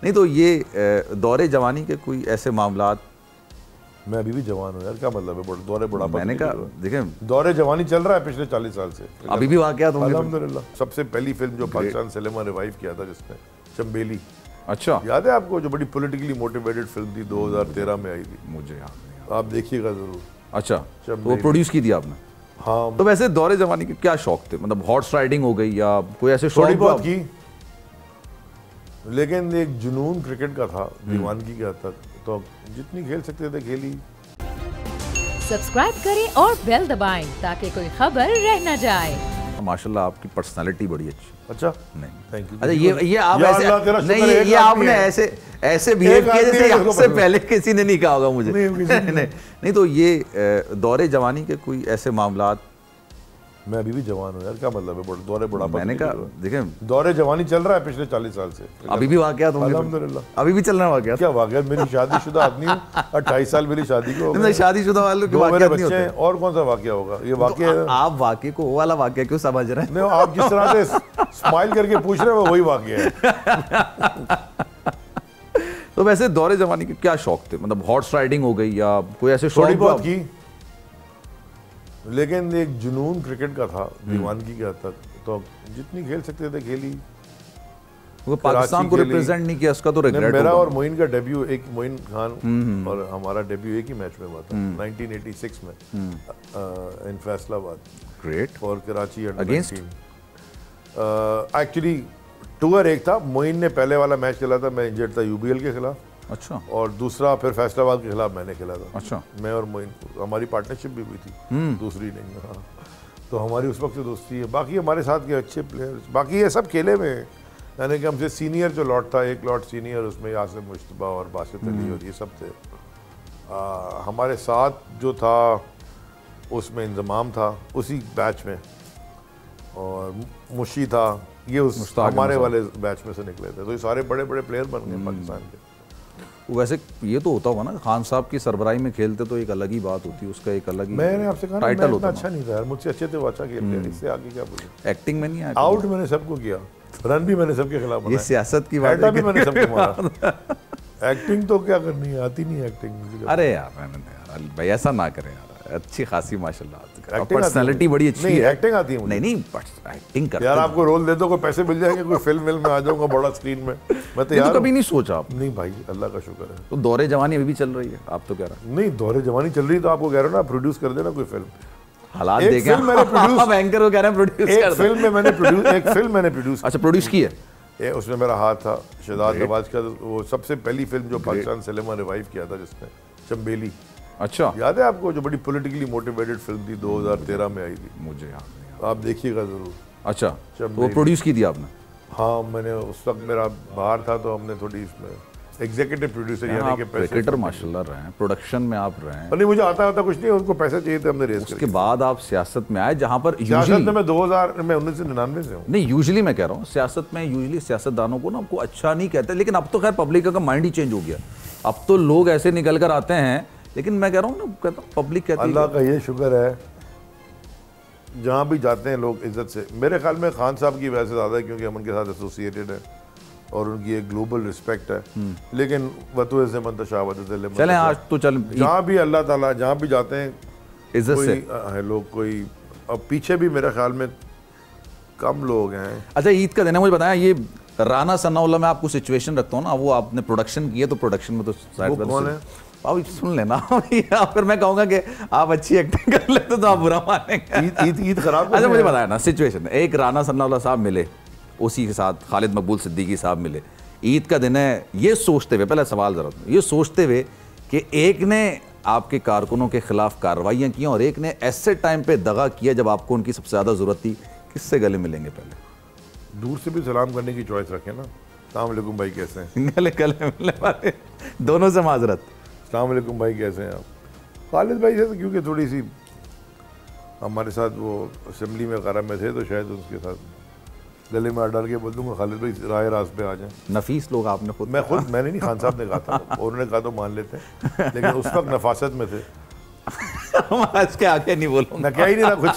नहीं तो ये दौरे जवानी के कोई ऐसे मामलात। मैं अभी भी जवान हूँ यार, क्या मतलब है दौरे बुढ़ापा? मैंने कहा देखें दौरे जवानी चल रहा है पिछले 40 साल से, अभी भी वाकयात होंगे। अल्हम्दुलिल्लाह। सबसे पहली फिल्म जो पाकिस्तान सिनेमा रिवाइव किया था जिसने, चंबेली। अच्छा, याद है आपको? जो बड़ी पॉलिटिकली मोटिवेटेड फिल्म थी, 2013 में आई थी। मुझे याद नहीं। आप देखिएगा जरूर। अच्छा, तो वो प्रोड्यूस की थी आपने? हाँ। तो वैसे दौरे जवानी के क्या शौक थे? मतलब हॉर्स राइडिंग हो गई या कोई ऐसे शौक? थोड़ी बहुत की, लेकिन एक जुनून क्रिकेट का था, दीवानगी के हद तक, तो जितनी खेल सकते थे खेली। सब्सक्राइब करें और बेल दबाएं ताकि कोई खबर रह न जाए। माशाल्लाह आपकी पर्सनालिटी बड़ी अच्छी। अच्छा, नहीं थैंक यू। अच्छा, ये आप ऐसे नहीं, ये आपने ऐसे बिहेव किया जैसे आपसे पहले किसी ने नहीं कहा होगा मुझे। नहीं तो ये दौरे जवानी के कोई ऐसे मामलात। मैं अभी भी जवान हूँ यार, क्या मतलब है दौरे बुढ़ापा? मैंने कहा देखें दौरे जवानी चल रहा है पिछले 40 साल से, अभी भी वाकयात होंगे। अल्हम्दुलिल्लाह। अभी भी चल रहा है वाकयात? क्या वाकयात? मेरी शादीशुदा आदमी हूँ, 28 साल मेरी शादी को। नहीं, शादीशुदा वालों के वाकयात नहीं होते। और कौन सा वाकया होगा? ये वाकया तो आप वाकये को वो वाला वाकया क्यों समझ रहे हैं? नहीं, आप जिस तरह से स्माइल करके पूछ रहे हो वही वाकया है। तो वैसे दौरे जवानी के क्या शौक थे? मतलब हॉर्स राइडिंग हो गई या कोई ऐसे शौक? थोड़ी बहुत की, लेकिन एक जुनून क्रिकेट का था, दीवानगी के हद तक, तो जितनी खेल सकते थे खेली। वो पाकिस्तान को रिप्रेजेंट नहीं किया, उसका तो रिग्रेट। मेरा और मोइन का डेब्यू, एक मोइन खान और हमारा डेब्यू एक ही मैच में हुआ था 1986 में इन फैसलाबाद। ग्रेट। और कराची अगेंस्ट एक्चुअली टूर एक था। मोइन ने पहले वाला मैच खेला था, मैं इंजर्ड था यूबीएल के खिलाफ। अच्छा। और दूसरा फिर फैसलाबाद के खिलाफ मैंने खेला था। अच्छा। मैं और मोइन, हमारी पार्टनरशिप भी हुई थी, दूसरी नहीं। हाँ, तो हमारी उस वक्त से दोस्ती है। बाकी हमारे साथ के अच्छे प्लेयर्स, बाकी ये सब खेले में, यानी कि हमसे सीनियर जो लॉट था, एक लॉट सीनियर, उसमें यासिर मुश्तबा और बासित अली और ये सब थे। हमारे साथ जो था उसमें इंजमाम था उसी बैच में, और मुशी था, ये उस हमारे वाले बैच में से निकले थे। तो ये सारे बड़े बड़े प्लेयर बन गए पाकिस्तान के। वैसे ये तो होता हुआ ना, खान साहब की सरबराही में खेलते तो एक अलग ही बात होती, उसका एक अलग ही मैंने आपसे कहा टाइटल होता। अच्छा नहीं था यार, मुझसे अच्छे थे वो, अच्छा खेलते हैं, इससे आगे क्या बोलूं। एक्टिंग में नहीं आया, आउट मैंने सबको किया, रन भी मैंने सबके खिलाफ बनाया, ये सियासत की बात है भी मैंने सबको मारा। एक्टिंग तो क्या करनी है, आती नहीं एक्टिंग। अरे यार भाई ऐसा ना करें यार, अच्छी खासी माशाल्लाह पर्सनालिटी बड़ी अच्छी है। एक्टिंग आती है मुझे। नहीं एक्टिंग करते यार, आपको रोल दे दो, कोई पैसे मिल जाएंगे, कोई फिल्म में आ जाऊंगा बड़ा स्क्रीन में, मैं तो यार कभी नहीं सोचा आप? नहीं भाई, अल्लाह का शुक्र है। तो दौरे जवानी अभी भी चल रही है, आप तो कह रहे हैं? नहीं, दौरे जवानी चल रही तो आपको कह रहा हूँ ना, प्रोड्यूस कर देना कोई फिल्म। हालात देखें, मैंने प्रोड्यूस एंकर को कह रहे हैं प्रोड्यूस कर। एक फिल्म मैंने प्रोड्यूस। अच्छा, प्रोड्यूस की है? उसमें मेरा हाथ था। शहजाद नवाज का वो सबसे पहली फिल्म जो पाकिस्तान सिनेमा रिवाइव किया था जिसने, चंबेली। अच्छा, याद है आपको? जो बड़ी पॉलिटिकली मोटिवेटेड फिल्म थी, 2013 में आई थी। मुझे याद नहीं। आप देखिएगा जरूर। अच्छा, तो वो प्रोड्यूस की थी आपने? हाँ, मैंने उस वक्त मेरा बाहर था तो हमने थोड़ी इसमें एग्जीक्यूटिव प्रोड्यूसर यानी कि पैसे। क्रिकेटर माशाल्लाह रहे हैं, प्रोडक्शन में आप रहे हैं। नहीं, मुझे आता कुछ नहीं, उनको पैसे चाहिए थे, हमने रेस। उसके बाद आप सियासत में आए, जहां पर सियासत में मैं 1999 से हूँ। नहीं, यूजुअली मैं कह रहा हूँ सियासत में, यूजुअली सियासतदानों को ना आपको अच्छा नहीं कहते, लेकिन अब तो खैर पब्लिक का माइंड ही चेंज हो गया। अब तो लोग ऐसे निकल कर आते हैं, लेकिन मैं कह रहा हूँ ना, कहता हूँ पब्लिक कहती है। अल्लाह का ये शुक्र है, जहाँ भी जाते हैं लोग इज्जत से। मेरे ख्याल में खान साहब की वजह से ज़्यादा है, क्योंकि हम उनके साथ एसोसिएटेड है और उनकी एक ग्लोबल रिस्पेक्ट है। लेकिन वतुए से मंतशावत चलें आज तो चल, जहाँ भी अल्लाह ताला जहाँ भी जाते हैं इज्जत से है लोग। कोई अब पीछे भी मेरे ख्याल में कम लोग हैं। अच्छा, ईद का दिन है, मुझे बताया ये राना सनाउल्लाह में आपको सिचुएशन रखता हूँ ना, वो आपने प्रोडक्शन किया, तो प्रोडक्शन में तो कौन है आप सुन लेना। फिर मैं कहूँगा कि आप अच्छी एक्टिंग कर लेते तो आप बुरा मानेंगे। ईद खराब। अच्छा, मुझे बताया ना सिचुएशन, एक राना सनाउल्लाह साहब मिले, उसी के साथ खालिद मकबूल सिद्दीकी साहब मिले, ईद का दिन है, ये सोचते हुए, पहले सवाल जरा, ये सोचते हुए कि एक ने आपके कारकुनों के खिलाफ कार्रवाइयाँ की और एक ने ऐसे टाइम पे दगा किया जब आपको उनकी सबसे ज़्यादा ज़रूरत थी, किससे गले मिलेंगे? पहले दूर से भी सलाम करने की चॉइस रखें ना। अस्सलाम वालेकुम भाई, कैसे हैं? गले मिलने वाले दोनों से माजरत। अस्सलाम वालेकुम भाई, कैसे हैं आप? खालिद भाई से तो क्योंकि थोड़ी सी हमारे साथ वो असेंबली में वगैरह में थे, तो शायद उसके साथ गले में डाल के बोल दूंगा खालिद भाई राह रास पे आ जाएं। नफीस लोग आपने खुद, मैंने नहीं, खान साहब ने कहा था और उन्होंने कहा तो मान लेते हैं, लेकिन उस वक्त नफासत में थे। आज के आगे नहीं बोलूँगा, मैं क्या ही नहीं रहा कुछ।